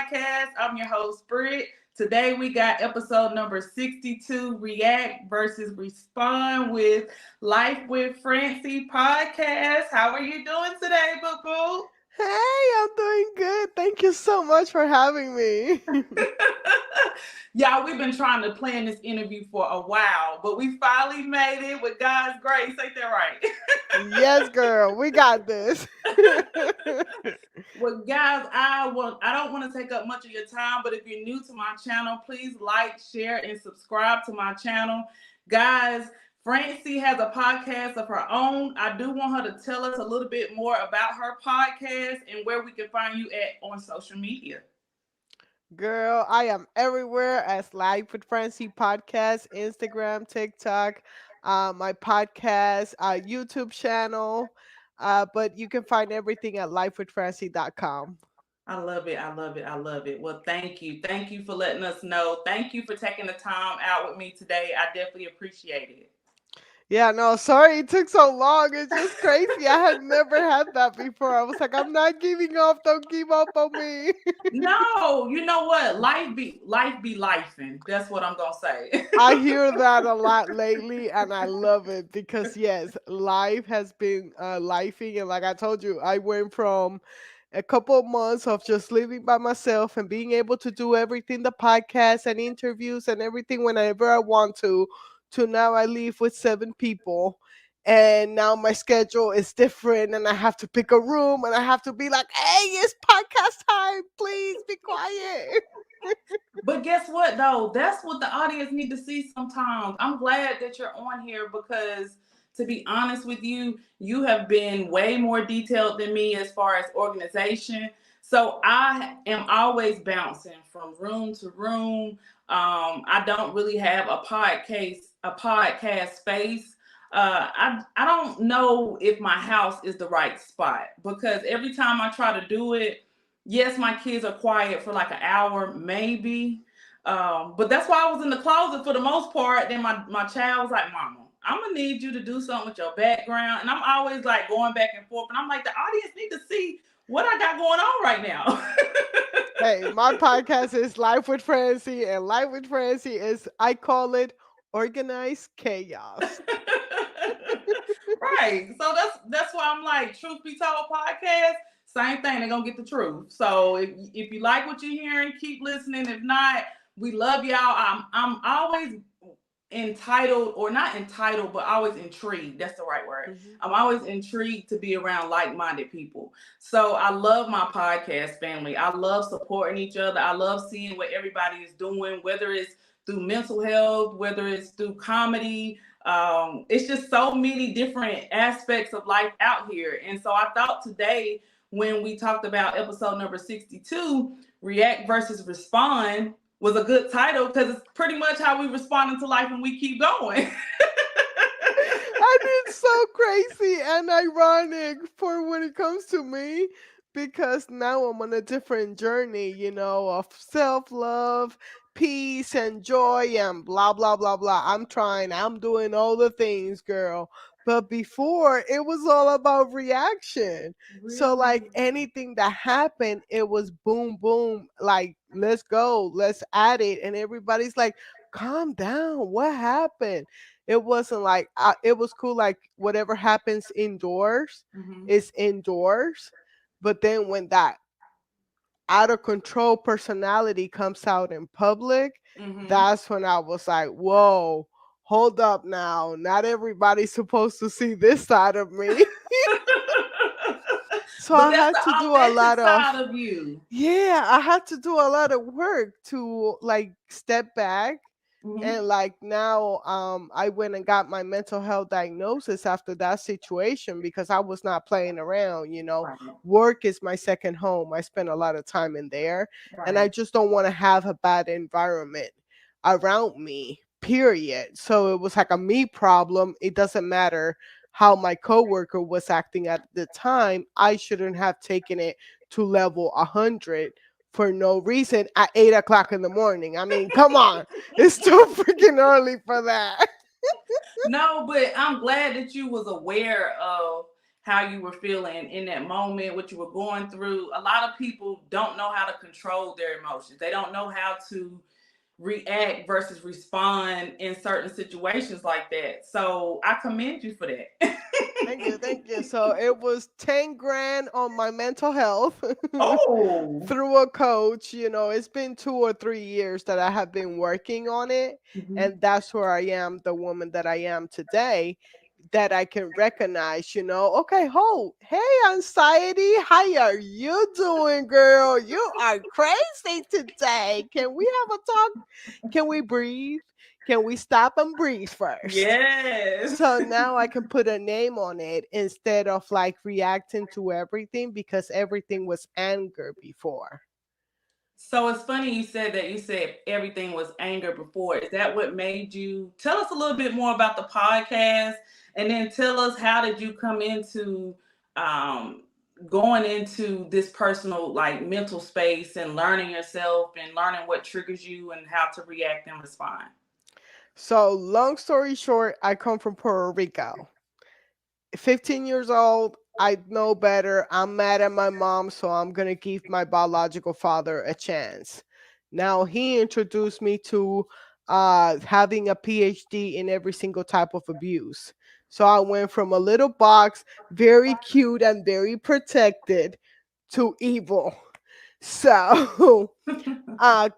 Podcast. I'm your host, Britt. Today we got episode number 62, React versus Respond with Life with Francy podcast. How are you doing today, boo-boo? Hey, I'm doing good. Thank you so much for having me. Y'all, we've been trying to plan this interview for a while, but we finally made it with God's grace. Ain't that right? Yes, girl, we got this. Well, guys, I don't want to take up much of your time, but if you're new to my channel, please like, share, and subscribe to my channel. Guys, Francy has a podcast of her own. I do want her to tell us a little bit more about her podcast and where we can find you at on social media. Girl, I am everywhere as Life with Francy podcast, Instagram, TikTok, my podcast, YouTube channel. But you can find everything at lifewithfrancy.com. I love it. I love it. I love it. Well, thank you. Thank you for letting us know. Thank you for taking the time out with me today. I definitely appreciate it. Yeah, no, sorry it took so long. It's just crazy. I had never had that before. I was like, I'm not giving up. Don't give up on me. No, you know what? Life be lifing. That's what I'm gonna say. I hear that a lot lately, and I love it because yes, life has been lifing, and like I told you, I went from a couple of months of just living by myself and being able to do everything, the podcast and interviews and everything whenever I want to now I live with 7 people. And now my schedule is different, and I have to pick a room, and I have to be like, "Hey, it's podcast time! Please be quiet." But guess what though? That's what the audience need to see sometimes. I'm glad that you're on here because to be honest with you, you have been way more detailed than me as far as organization. So I am always bouncing from room to room. I don't really have a podcast space. I don't know if my house is the right spot because every time I try to do it, yes, my kids are quiet for like an hour, maybe. But that's why I was in the closet for the most part. Then my child was like, Mama, I'm gonna need you to do something with your background. And I'm always like going back and forth. And I'm like, the audience need to see what I got going on right now. Hey, my podcast is Life with Francy, and Life with Francy is, I call it organized chaos. Right. So that's why I'm like, truth be told, podcast, same thing. They're gonna get the truth. So if you like what you're hearing, keep listening. If not, we love y'all. I'm always entitled, or not entitled, but always intrigued. That's the right word. Mhm. I'm always intrigued to be around like-minded people. So I love my podcast family. I love supporting each other. I love seeing what everybody is doing, whether it's through mental health, whether it's through comedy. It's just so many different aspects of life out here. And so I thought today, when we talked about episode number 62, React versus Respond, was a good title because it's pretty much how we respond to life and we keep going. And it's so crazy and ironic for when it comes to me because now I'm on a different journey, of self love, peace, and joy, and blah, blah, blah, blah. I'm doing all the things, girl. But before, it was all about reaction. So, Really? like anything that happened, it was boom, boom, like, let's go, let's add it. And everybody's like, calm down. What happened? It wasn't like it was cool. Like whatever happens indoors Mm-hmm. is indoors, but then when that out of control personality comes out in public, Mm-hmm. that's when I was like, "Whoa, hold up now! Not everybody's supposed to see this side of me." So But I that's had the to do a authentic lot of side of you. yeah, I had to do a lot of work to like step back. Mm-hmm. And like now, I went and got my mental health diagnosis after that situation because I was not playing around. Right. Work is my second home. I spend a lot of time in there, and I Right. just don't want to have a bad environment around me, period. So it was like a me problem. It doesn't matter how my coworker was acting at the time. I shouldn't have taken it to level 100 for no reason at 8 o'clock in the morning. I mean, come on. It's too freaking early for that. No, but I'm glad that you was aware of how you were feeling in that moment, what you were going through. A lot of people don't know how to control their emotions. They don't know how to react versus respond in certain situations like that. So I commend you for that. Thank you, thank you. So it was 10 grand on my mental health Oh. through a coach. It's been 2 or 3 years that I have been working on it. Mhm. And that's where I am, the woman that I am today, that I can recognize, okay, hey, anxiety, how are you doing, girl? You are crazy today. Can we have a talk? Can we breathe? Can we stop and breathe first? Yes. So now I can put a name on it instead of like reacting to everything, because everything was anger before. So it's funny you said that. You said everything was anger before. Is that what made you tell us a little bit more about the podcast, and then tell us how did you come into um, going into this personal like mental space and learning yourself and learning what triggers you and how to react and respond. So, long story short, I come from Puerto Rico. 15 years old, I know better. I'm mad at my mom, so I'm going to give my biological father a chance. Now, he introduced me to having a PhD in every single type of abuse. So, I went from a little box, very cute and very protected, to evil. So,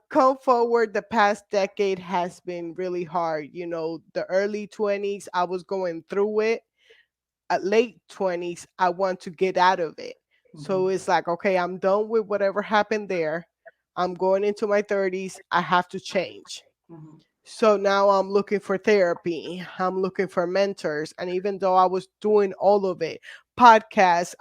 come forward, the past decade has been really hard. The early 20s, I was going through it. At late 20s, I want to get out of it. So Mhm. it's like, okay, I'm done with whatever happened there. I'm going into my 30s. I have to change. Mhm. So now I'm looking for therapy. I'm looking for mentors. And even though I was doing all of it, podcasts,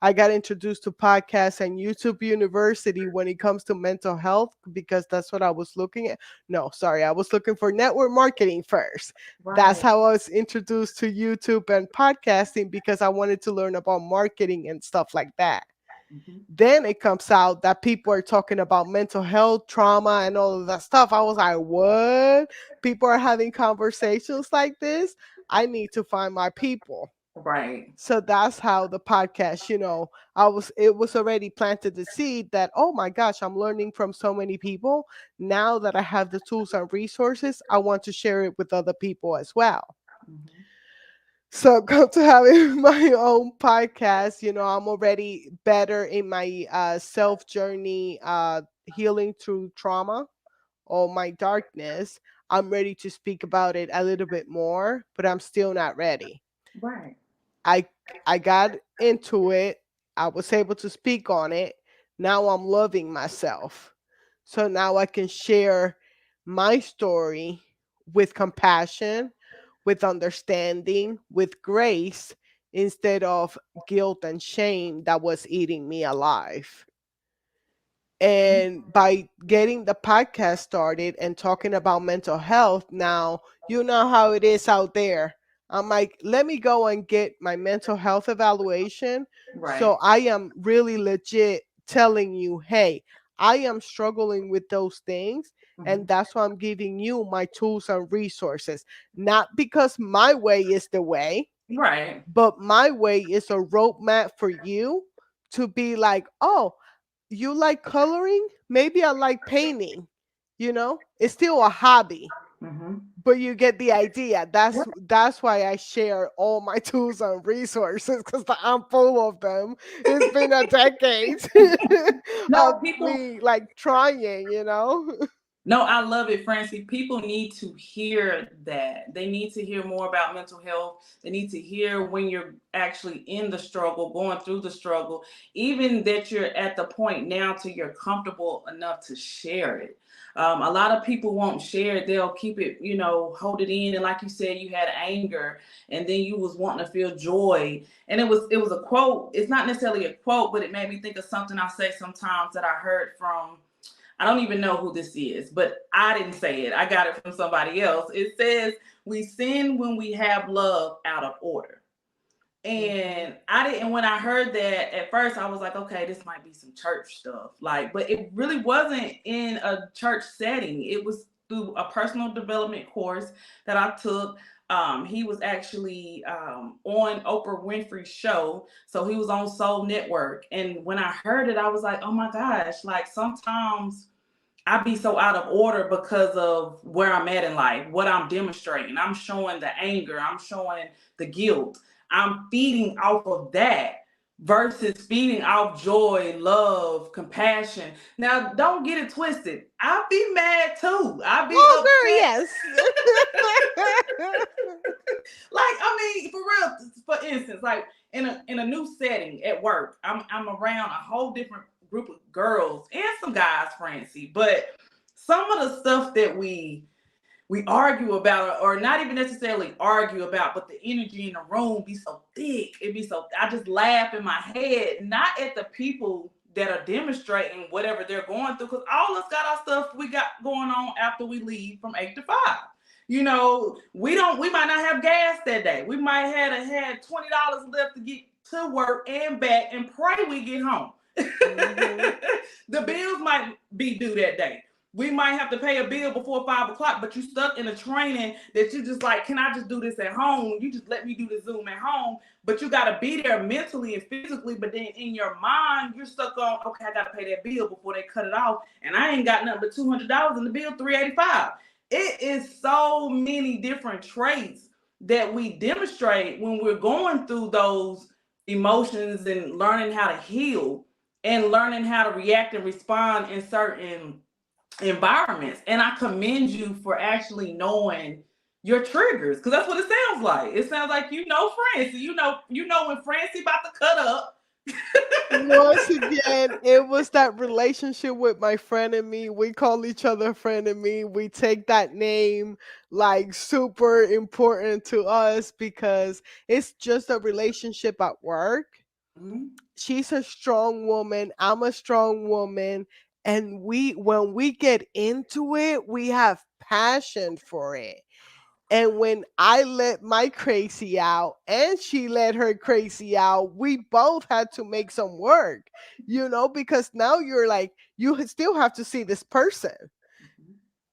I got introduced to podcasts and YouTube University when it comes to mental health, because that's what I was looking at. No, sorry, I was looking for network marketing first. That's Right. how I was introduced to YouTube and podcasting, because I wanted to learn about marketing and stuff like that. Mhm. Then it comes out that people are talking about mental health, trauma, and all of that stuff. I was like, what? People are having conversations like this? I need to find my people. Right. So that's how the podcast, it was already planted the seed that, oh my gosh, I'm learning from so many people. Now that I have the tools and resources, I want to share it with other people as well. Mhm. So come to having my own podcast. I'm already better in my self journey, healing through trauma or my darkness. I'm ready to speak about it a little bit more, but I'm still not ready. Right. I I got into it. I was able to speak on it. Now I'm loving myself. So now I can share my story with compassion, with understanding, with grace, instead of guilt and shame that was eating me alive. And by getting the podcast started and talking about mental health, now you know how it is out there. I'm like, let me go and get my mental health evaluation. Right. So I am really legit telling you, hey, I am struggling with those things. And Mhm. that's why I'm giving you my tools and resources. Not because my way is the way, Right. but my way is a roadmap for you to be like, oh, you like coloring? Maybe I like painting. It's still a hobby, Mhm. but you get the idea. That's why I share all my tools and resources, because I'm full of them. It's been a decade No, of people. me like trying. No, I love it, Francie. People need to hear that. They need to hear more about mental health. They need to hear when you're actually in the struggle, going through the struggle, even that you're at the point now to you're comfortable enough to share it. A lot of people won't share it. They'll keep it, hold it in. And like you said, you had anger, and then you was wanting to feel joy. And it was a quote. It's not necessarily a quote, but it made me think of something I say sometimes that I heard from, I don't even know who this is, but I didn't say it. I got it from somebody else. It says, we sin when we have love out of order. Mhm. And I didn't, when I heard that at first, I was like, okay, this might be some church stuff. Like, but it really wasn't in a church setting. It was through a personal development course that I took. He was actually on Oprah Winfrey's show. So he was on Soul Network. And when I heard it, I was like, oh my gosh, like sometimes I be so out of order because of where I'm at in life, what I'm demonstrating. I'm showing the anger, I'm showing the guilt. I'm feeding off of that versus feeding off joy, love, compassion. Now, don't get it twisted. I be mad too. I be Oh, girl, upset. yes. Like, I mean, for real, for instance, like in a new setting at work, I'm around a whole different group of girls and some guys, Francy, but some of the stuff that we argue about, or not even necessarily argue about, but the energy in the room be so thick. It be so, I just laugh in my head, not at the people that are demonstrating whatever they're going through, because all of us got our stuff we got going on after we leave from 8 to 5. You know, we might not have gas that day. We might have had $20 left to get to work and back and pray we get home. Hmm. The bills might be due that day. We might have to pay a bill before 5 o'clock, but you stuck in a training that you just like, can I just do this at home? You just let me do the Zoom at home, but you got to be there mentally and physically. But then in your mind, you're stuck on, okay, I got to pay that bill before they cut it off, and I ain't got nothing but $200 in the bill, $385. It is so many different traits that we demonstrate when we're going through those emotions and learning how to heal and learning how to react and respond in certain environments. And I commend you for actually knowing your triggers, because that's what it sounds like. It sounds like you know Francie. You know when Francie about to cut up. Once again, it was that relationship with my friend and me. We call each other friend and me. We take that name like super important to us because it's just a relationship at work. Mhm. She's a strong woman. I'm a strong woman. And when we get into it, we have passion for it. And when I let my crazy out and she let her crazy out, we both had to make some work, because now you're like, you still have to see this person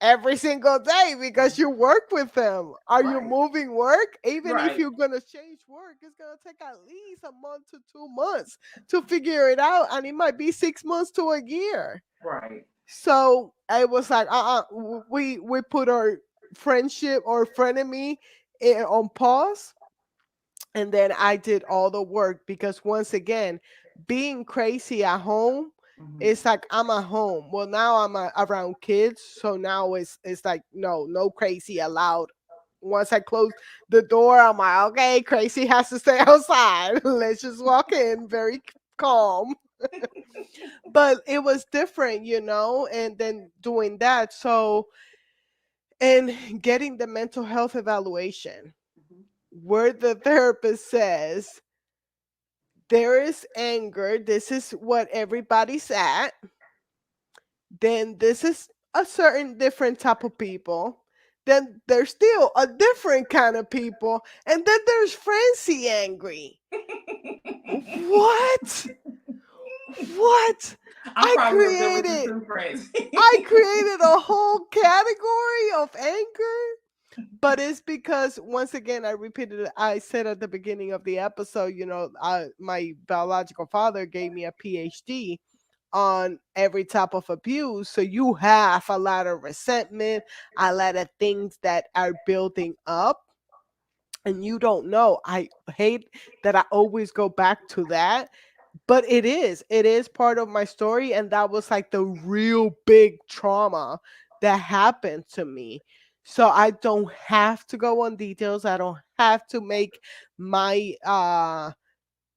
every single day because you work with them. Are you Right, moving work? Even if right, you're going to change work, it's going to take at least a month to 2 months to figure it out. And it might be 6 months to a year. right. So I was like, we put our friendship or frenemy on pause, and then I did all the work because once again, being crazy at home, Mhm. it's like I'm at home. Well, now I'm around kids, so now it's like no crazy allowed. Once I close the door, I'm like, okay, crazy has to stay outside. Let's just walk in very calm. But it was different, and then doing that. So, and getting the mental health evaluation Mhm. where the therapist says, there is anger, this is what everybody's at, then this is a certain different type of people. Then there's still a different kind of people. And then there's Francie angry. What? What? I'm I probably up there with you created too, Francie. I created a whole category of anger, but it's because once again I repeated it. I said at the beginning of the episode, my biological father gave me a PhD on every type of abuse, so you have a lot of resentment, a lot of things that are building up, and you don't know. I hate that I always go back to that, but it is part of my story, and that was like the real big trauma that happened to me. So I don't have to go on details. I don't have to make my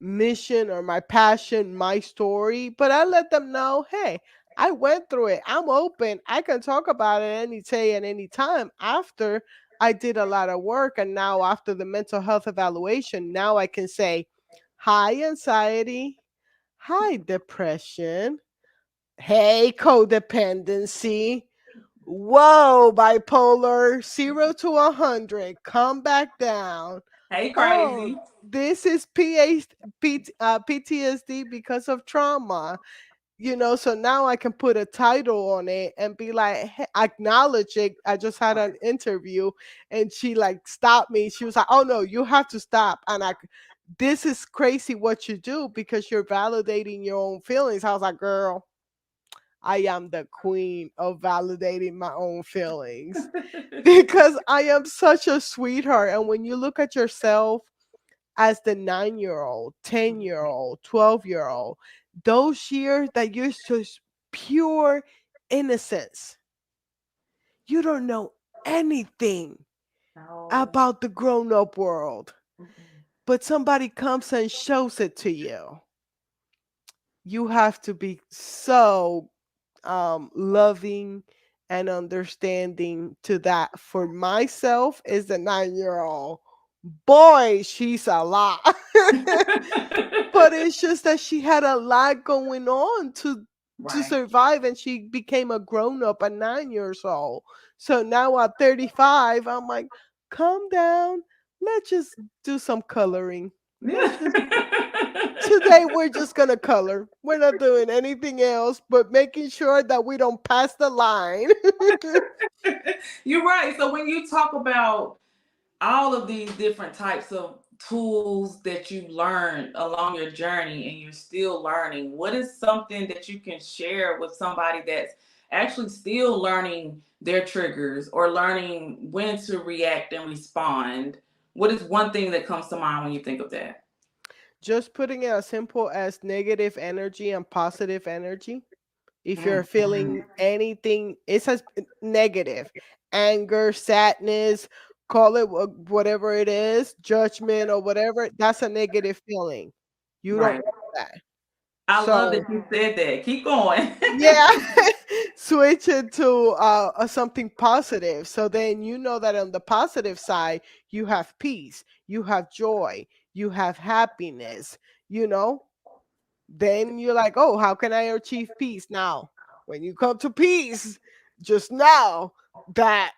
mission or my passion my story, but I let them know, hey, I went through it. I'm open. I can talk about it any day and any time after I did a lot of work. And now, after the mental health evaluation, now I can say, hi, anxiety. Hi, depression. Hey, codependency. Whoa, bipolar, 0 to 100. Come back down. Hey, Oh, crazy. this is PTSD because of trauma. So now I can put a title on it and be like, hey, acknowledge it. I just had an interview and she like stopped me. She was like, oh no, you have to stop. And this is crazy what you do because you're validating your own feelings. I was like, girl, I am the queen of validating my own feelings because I am such a sweetheart. And when you look at yourself as the 9-year old, 10-year old, 12-year old, those years that you're just pure innocence, you don't know anything No. about the grown up world, Mm-mm. but somebody comes and shows it to you. You have to be so loving and understanding to that. For myself, is the 9-year old. Boy, she's a lot. But it's just that she had a lot going on to Right. survive, and she became a grown up at 9 years old. So now at 35, I'm like, calm down. Let's just do some coloring. Let's just Today we're just gonna color. We're not doing anything else but making sure that we don't pass the line. You're right. So when you talk about all of these different types of tools that you learned along your journey and you're still learning, what is something that you can share with somebody that's actually still learning their triggers or learning when to react and respond? What is one thing that comes to mind when you think of that? Just putting it as simple as negative energy and positive energy. If you're Mhm. feeling anything, it says negative, anger, sadness, call it whatever it is, judgment or whatever, that's a negative feeling. You don't Right. want that. I love So that you said that. Keep going. yeah, switch it to something positive. So then you know that on the positive side, you have peace, you have joy, you have happiness, you know? Then you're like, oh, how can I achieve peace? Now, when you come to peace, just know that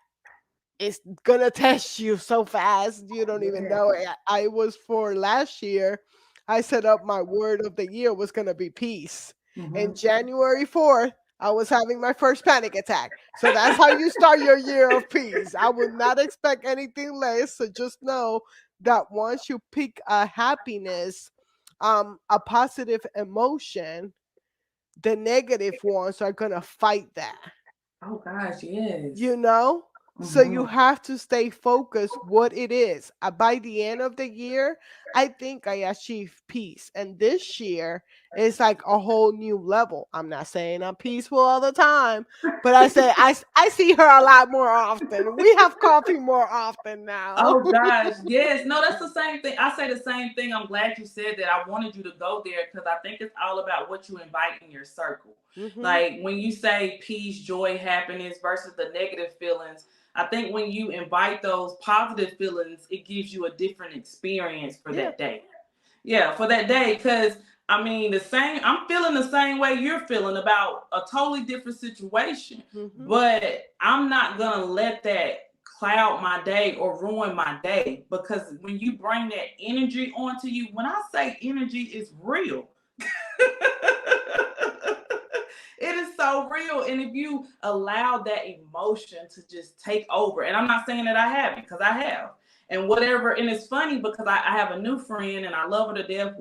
it's gonna test you so fast you don't even Yeah. know it. I was for last year, I set up my word of the year was gonna be peace. And Mhm. January 4th, I was having my first panic attack. So that's how you start your year of peace. I would not expect anything less. So just know that once you pick a happiness, a positive emotion, the negative ones are gonna fight that, Oh gosh, yes. you know? So you Mhm. have to stay focused what it is. By the end of the year, I think I achieved peace. And this year is like a whole new level. I'm not saying I'm peaceful all the time, but I see her a lot more often. We have coffee more often now. Oh gosh, yes. No, that's the same thing. I say the same thing. I'm glad you said that. I wanted you to go there because I think it's all about what you invite in your circle. Hmm. Like when you say peace, joy, happiness versus the negative feelings, I think when you invite those positive feelings, it gives you a different experience for Yeah. that day. Yeah, for that day. Because I mean, I'm feeling the same way you're feeling about a totally different situation, Hmm. but I'm not gonna let that cloud my day or ruin my day because when you bring that energy onto you, when I say energy is real, it is so real. And if you allow that emotion to just take over, and I'm not saying that I haven't, because I have, and whatever. And it's funny because I have a new friend and I love her to death.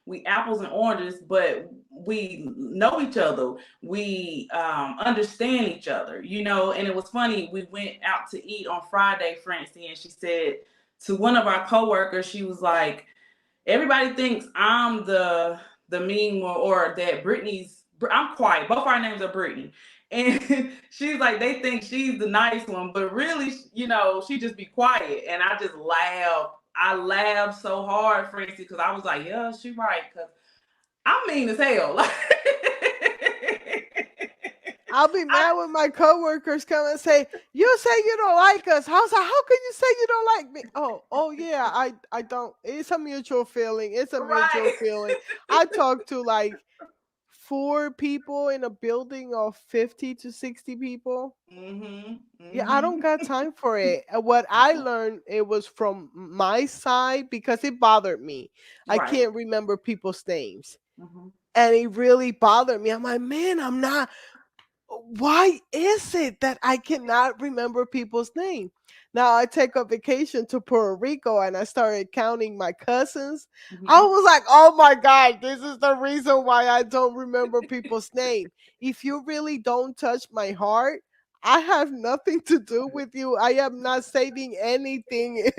We apples and oranges, but we know each other. We understand each other, you know. And it was funny. We went out to eat on Friday, Francy, and she said to one of our coworkers, she was like, everybody thinks I'm the mean one or that Brittany's. I'm quiet. Both our names are Brittany, and she's like they think she's the nice one, but really, you know, she just be quiet. And I just laugh. I laughed so hard, Francie, because I was like, yeah, she right. Because I'm mean as hell. Like, I'll be I, mad when my coworkers come and say, "You say you don't like us." I was like, "How can you say you don't like me?" Oh yeah, I don't. It's a mutual feeling. It's a mutual right. feeling. I talked to like 4 people in a building of 50 to 60 people. Mhm. Yeah, I don't Mhm. got time for it. What I learned, it was from my side because it bothered me. I Right. can't remember people's names. Mhm. And it really bothered me. I'm like, man, I'm not, why is it that I cannot remember people's name? Now I take a vacation to Puerto Rico and I started counting my cousins. I Mhm. was like, oh my God, this is the reason why I don't remember people's name. If you really don't touch my heart, I have nothing to do with you. I am not saving anything,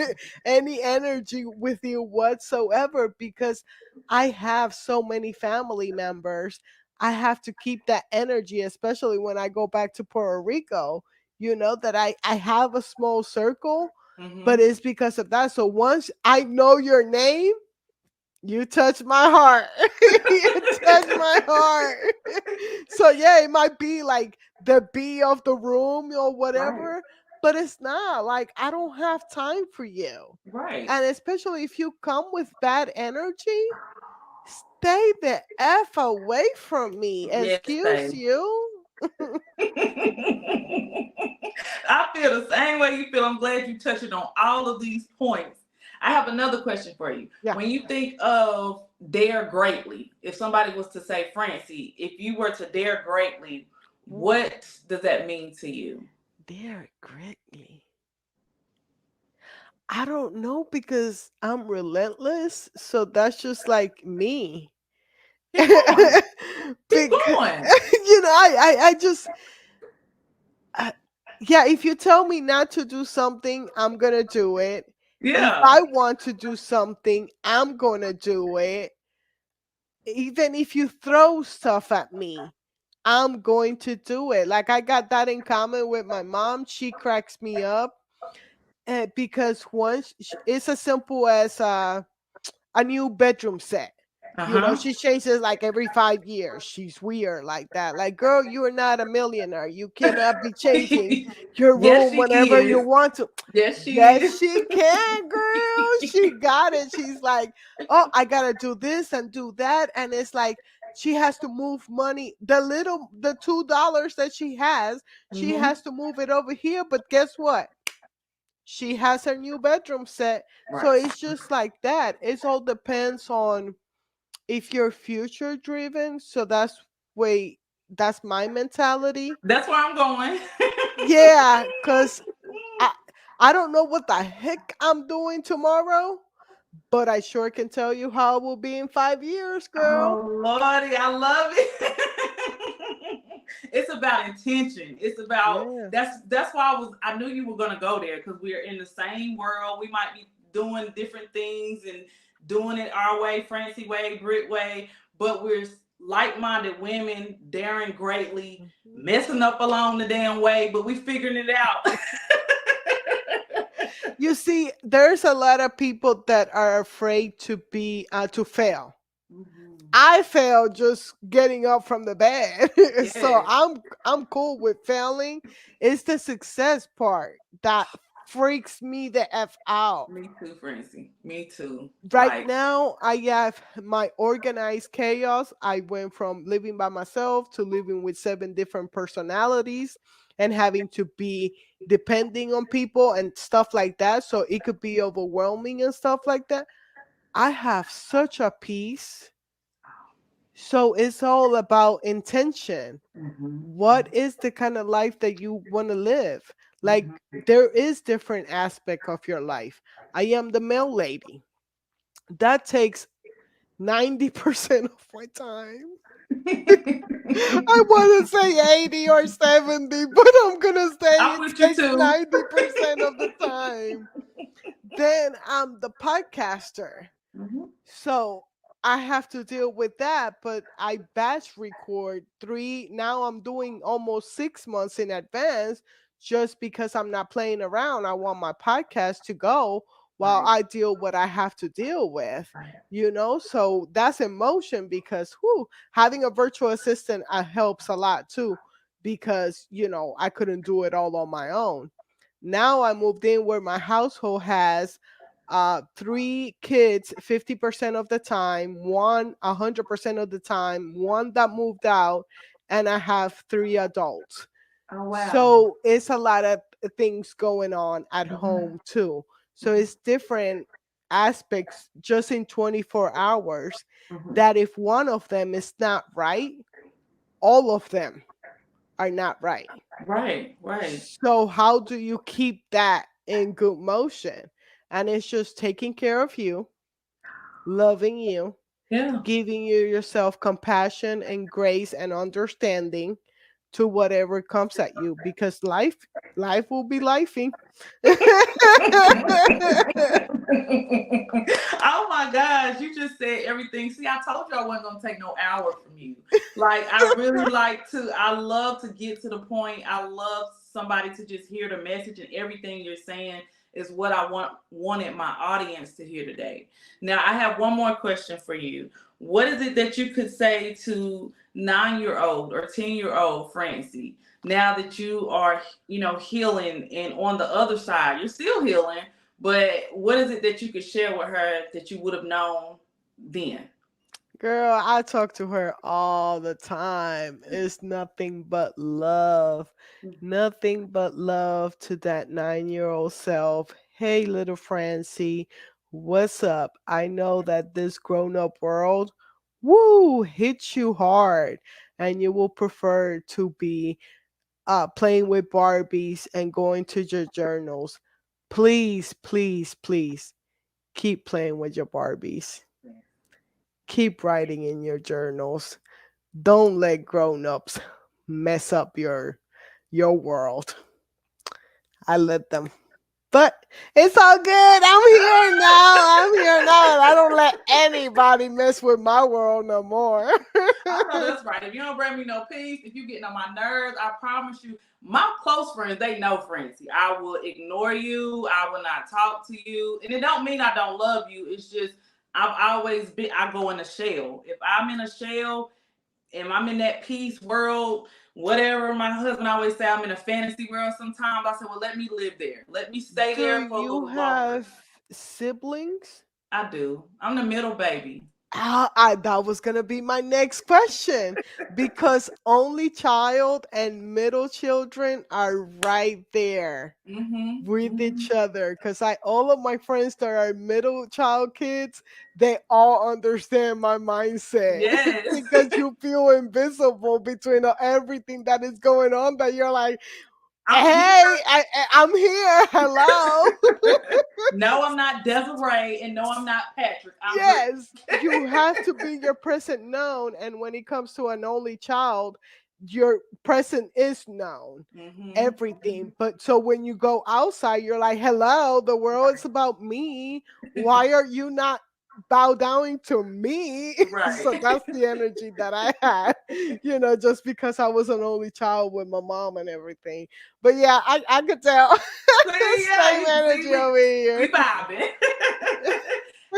any energy with you whatsoever because I have so many family members. I have to keep that energy, especially when I go back to Puerto Rico. That I have a small circle, but Mhm. it's because of that. So once I know your name, you touch my heart. You touch my heart. So yeah, it might be like the B of the room or Right. whatever, but it's not. Like I don't have time for you. Right. And especially if you come with bad energy, stay the F away from me. Yes, Excuse babe. you. I feel the same way you feel. I'm glad you touched on all of these points. I have another question for you. Yeah. When you think of dare greatly, if somebody was to say, Francie, if you were to dare greatly, Ooh, what does that mean to you? they're greatly. I don't know because I'm relentless. So that's just like me. Keep Because, going. Keep going. I just, uh, yeah, if you tell me not to do something, I'm going to do it. If Yeah. I want to do something, I'm going to do it. Even if you throw stuff at me, I'm going to do it. Like I got that in common with my mom. She cracks me up because once it's as simple as a new bedroom set. Uh huh. She changes like every 5 years. She's weird like that. Like, girl, you are not a millionaire. You cannot be changing your Yes, room she whenever you is. want to. Yes, she Yes, is. she can, girl. She got it. She's like, oh, I gotta do this and do that. And it's like she has to move money. The $2 that she has, she Hmm. has to move it over here. But guess what? She has her new bedroom set. So Right. it's just like that. It all depends on if you're future driven. So that's my mentality. That's where I'm going. Yeah, because I I don't know what the heck I'm doing tomorrow, but I sure can tell you how it will be in 5 years, girl. Oh Lordy, I love it. It's about intention. It's about Yeah. that's why I knew you were gonna go there because we're in the same world. We might be doing different things and doing it our way, Francie way, Brit way, but we're like-minded women, daring greatly, Mhm. messing up along the damn way, but we figuring it out. You see, there's a lot of people that are afraid to fail. Mhm. I failed just getting up from the bed. So Yes. I'm cool with failing. It's the success part that freaks me the F out. Me too, Francie. Me too. Right Like, now, I have my organized chaos. I went from living by myself to living with 7 different personalities and having to be depending on people and stuff like that. So it could be overwhelming and stuff like that. I have such a peace. So it's all about intention. mhm, What is the kind of life that you want to live? mhm. Like there is different aspect of your life. I am the mail lady. That takes 90% of my time. I want to say 80 or 70, but I'm going to say I'm it with you takes too. 90% of the time. Then I'm the podcaster. Mhm. So I have to deal with that, but I batch record three. Now I'm doing almost 6 months in advance just because I'm not playing around. I want my podcast to go while Right, I deal what I have to deal with, right, So that's emotion because having a virtual assistant helps a lot too because, I couldn't do it all on my own. Now I moved in where my household has 3 kids 50% of the time, one 100% of the time, one that moved out, and I have 3 adults. oh wow. So it's a lot of things going on at Mhm. home too. So it's different aspects just in 24 hours Mhm. that if one of them is not right, all of them are not right. Right, right. So, how do you keep that in good motion? And it's just taking care of you, loving you, Yeah. giving you yourself compassion and grace and understanding to whatever comes at you because life will be lifing. Oh my gosh, you just said everything. See, I told you I wasn't gonna take no hour from you. Like I really I love to get to the point. I love somebody to just hear the message, and everything you're saying is what I wanted my audience to hear today. Now I have one more question for you. What is it that you could say to 9-year-old or 10-year-old Francie now that you are, healing and on the other side, you're still healing, but what is it that you could share with her that you would have known then? Girl, I talk to her all the time. It's nothing but love. Nothing but love to that 9-year-old self. Hey, little Francie, what's up? I know that this grown up world, woo, hits you hard, and you will prefer to be playing with Barbies and going to your journals. Please, please, please keep playing with your Barbies. Keep writing in your journals. Don't let grown-ups mess up your world. I let them. But it's all good. I'm here now. I'm here now. And I don't let anybody mess with my world no more. I know that's right. If you don't bring me no peace, if you getting on my nerves, I promise you, my close friends, they know Francie. I will ignore you. I will not talk to you. And it don't mean I don't love you. It's just I go in a shell. If I'm in a shell and I'm in that peace world, whatever my husband always say, I'm in a fantasy world sometimes. I said, well, let me live there. Let me stay Do there for a you little longer. have siblings? I do. I'm the middle baby. That was gonna be my next question because only child and middle children are right there Mm-hmm. with Mm-hmm. each other. Because I all of my friends that are middle child kids, they all understand my mindset Yes. because you feel invisible between everything that is going on. That you're like, I'm here. hey, I'm here. Hello. No, I'm not Desiree, and no, I'm not Patrick. I'm Rick. Yes, you have to be your present known, and when it comes to an only child, your present is known. Mm-hmm. Everything. But so when you go outside, you're like, hello, the world is about me. Why are you not bow down to me? So Right. that's the energy that I had, just because I was an only child with my mom and everything. But yeah, I could tell. See, yeah, Same you see, energy over we here. vibing.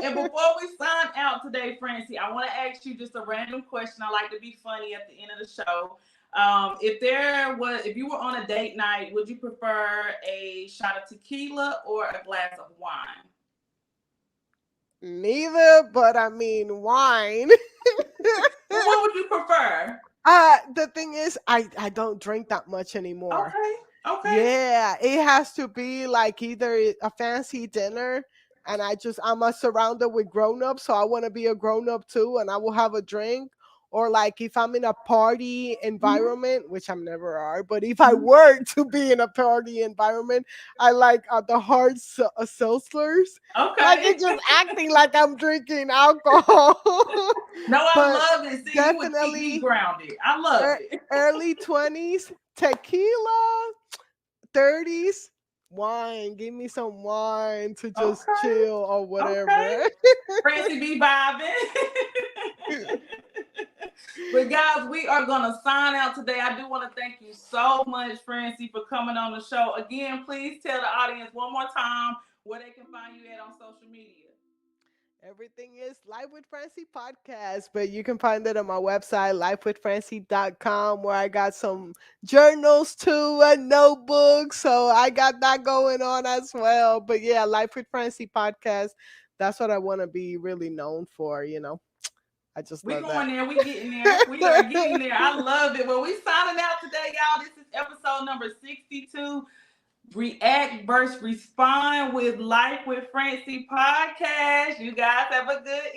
And before we sign out today, Francie, I want to ask you just a random question. I like to be funny at the end of the show. If you were on a date night, would you prefer a shot of tequila or a glass of wine? Neither, but I mean wine. Well, what would you prefer? The thing is, I don't drink that much anymore. Okay, okay. Yeah, it has to be like either a fancy dinner, and I'm surrounded with grown ups, so I want to be a grown up too, and I will have a drink. Or like if I'm in a party Mhm, environment, which I'm never are, but if I mhm. were to be in a party environment, I like the hard seltzers. Like Okay. it's just acting like I'm drinking alcohol. No, I But love it. See, you would keep me definitely grounded. I love it. early 20s tequila, 30s wine. Give me some wine to just Okay. chill or Okay. whatever. Francie be vibing. But guys, we are gonna sign out today. I do want to thank you so much, Francie, for coming on the show. Again, please tell the audience one more time where they can find you at on social media. Everything is Life with Francy podcast, but you can find it on my website, lifewithfrancy.com, where I got some journals too and notebooks. So I got that going on as well. But yeah, Life with Francy podcast, that's what I want to be really known for. I just We love that. going there. We getting there. We are getting there. I love it. Well, we signing out today, y'all. This is episode number 62. React versus respond with Life with Francy podcast. You guys have a good